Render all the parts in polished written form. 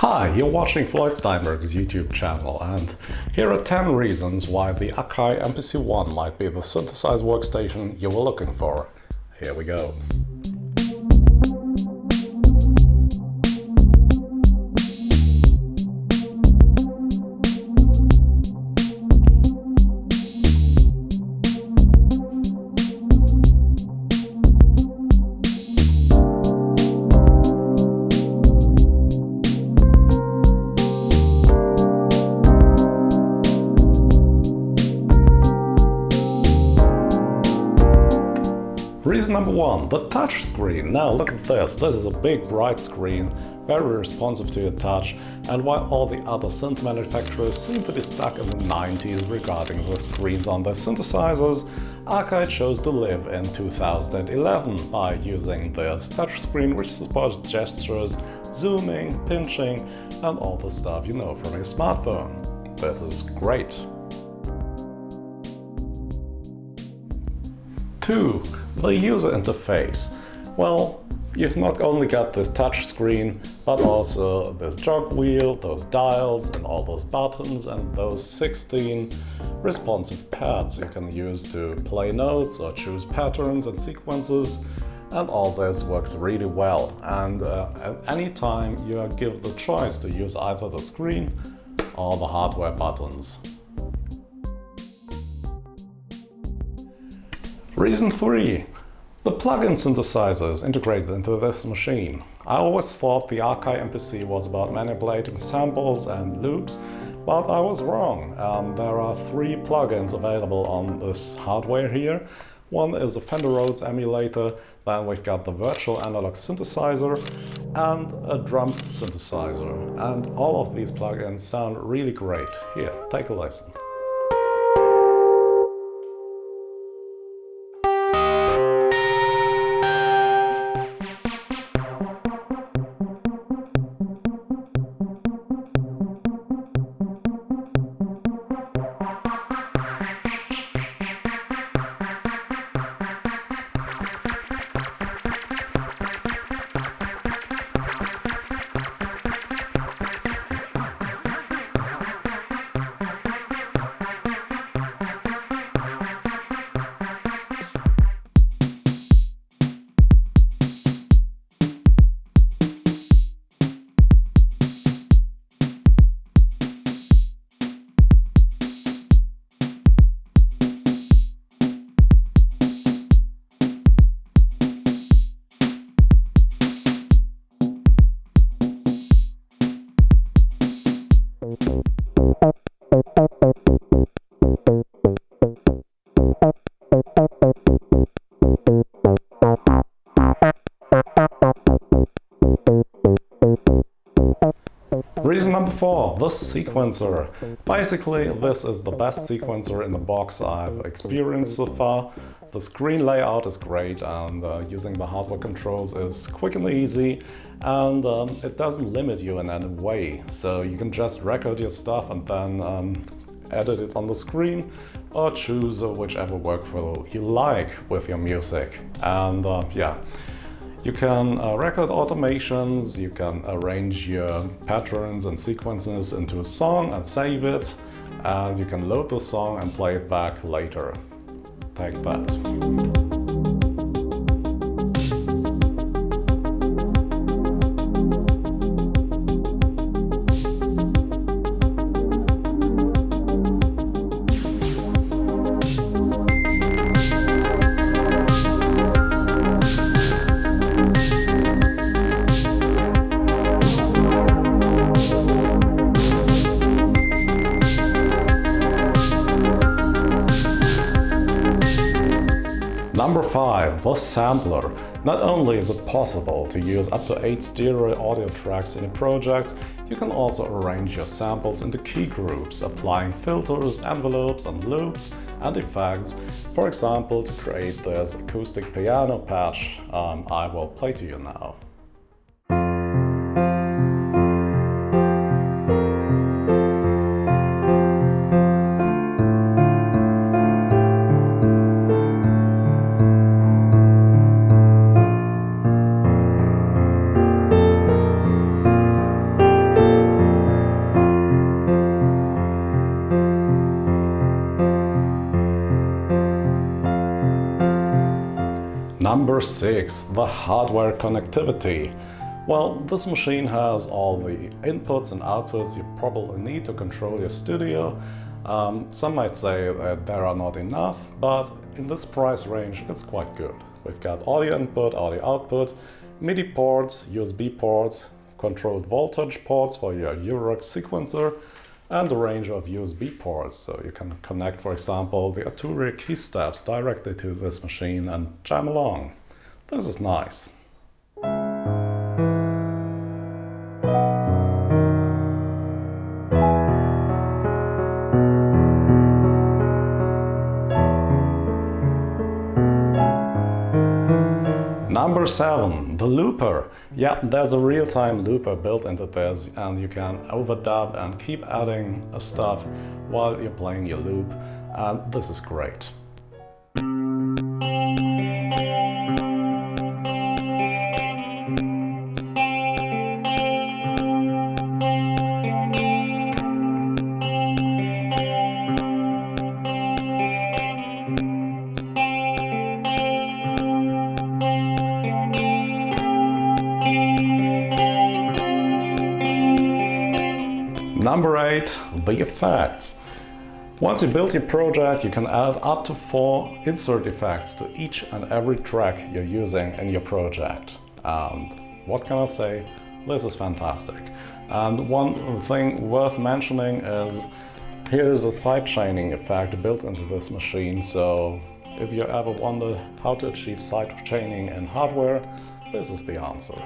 Hi, you're watching Floyd Steinberg's YouTube channel, and here are 10 reasons why the Akai MPC One might be the synthesized workstation you were looking for. Here we go. Reason number one, the touch screen. Now look at this. This is a big bright screen, very responsive to your touch, and while all the other synth manufacturers seem to be stuck in the 90s regarding the screens on their synthesizers, Akai chose to live in 2011 by using this touchscreen which supports gestures, zooming, pinching, and all the stuff you know from your smartphone. This is great. 2. The user interface. Well, you've not only got this touch screen, but also this jog wheel, those dials and all those buttons and those 16 responsive pads you can use to play notes or choose patterns and sequences, and all this works really well. And at any time you are given the choice to use either the screen or the hardware buttons. Reason 3. The plug-in synthesizers integrated into this machine. I always thought the Akai MPC was about manipulating samples and loops, but I was wrong. There are 3 plugins available on this hardware here. One is a Fender Rhodes emulator, then we've got the virtual analog synthesizer and a drum synthesizer. And all of these plugins sound really great. Here, take a listen. Reason number 4, the sequencer. Basically, this is the best sequencer in the box I've experienced so far. The screen layout is great, and using the hardware controls is quick and easy, and it doesn't limit you in any way. So you can just record your stuff and then edit it on the screen, or choose whichever workflow you like with your music. And yeah. You can record automations, you can arrange your patterns and sequences into a song and save it, and you can load the song and play it back later. Take that. Number 5, the sampler. Not only is it possible to use up to 8 stereo audio tracks in a project, you can also arrange your samples into key groups, applying filters, envelopes and loops and effects, for example to create this acoustic piano patch I will play to you now. Number 6. The hardware connectivity. Well, this machine has all the inputs and outputs you probably need to control your studio. Some might say that there are not enough, but in this price range it's quite good. We've got audio input, audio output, MIDI ports, USB ports, controlled voltage ports for your Eurorack sequencer, and a range of USB ports, so you can connect, for example, the Arturia key steps directly to this machine and jam along. This is nice. Number 7. The looper. Yeah, there's a real-time looper built into this, and you can overdub and keep adding stuff while you're playing your loop, and this is great. Number 8. The effects. Once you build your project, you can add up to 4 insert effects to each and every track you're using in your project. And what can I say? This is fantastic. And one thing worth mentioning is here's a sidechaining effect built into this machine. So if you ever wondered how to achieve sidechaining in hardware, this is the answer.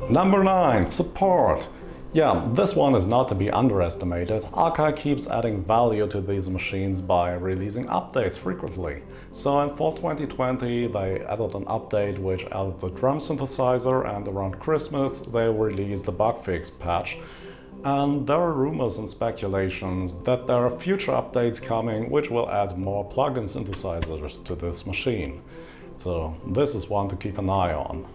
Number 9. Support. Yeah, this one is not to be underestimated. Akai keeps adding value to these machines by releasing updates frequently. So in fall 2020 they added an update which added the drum synthesizer, and around Christmas they released the bug fix patch. And there are rumors and speculations that there are future updates coming which will add more plug-in synthesizers to this machine. So this is one to keep an eye on.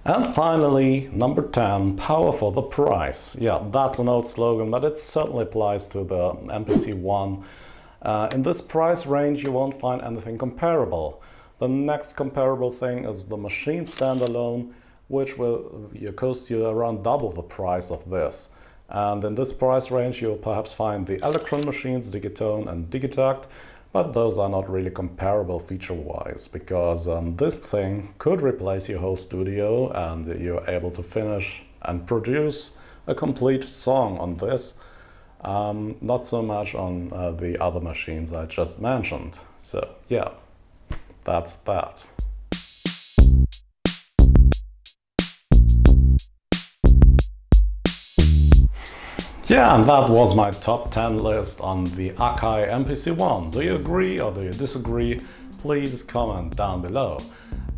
And finally, number 10, power for the price. Yeah, that's an old slogan, but it certainly applies to the MPC One. In this price range, you won't find anything comparable. The next comparable thing is the machine standalone, which will cost you around double the price of this. And in this price range, you'll perhaps find the Electron machines, Digitone and Digitact, but those are not really comparable feature-wise, because this thing could replace your whole studio and you're able to finish and produce a complete song on this. Not so much on the other machines I just mentioned. So yeah, that's that. Yeah, and that was my top 10 list on the Akai MPC One. Do you agree or do you disagree? Please comment down below.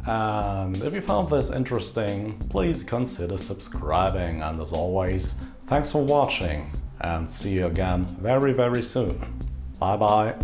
And if you found this interesting, please consider subscribing. And as always, thanks for watching and see you again very, very soon. Bye bye.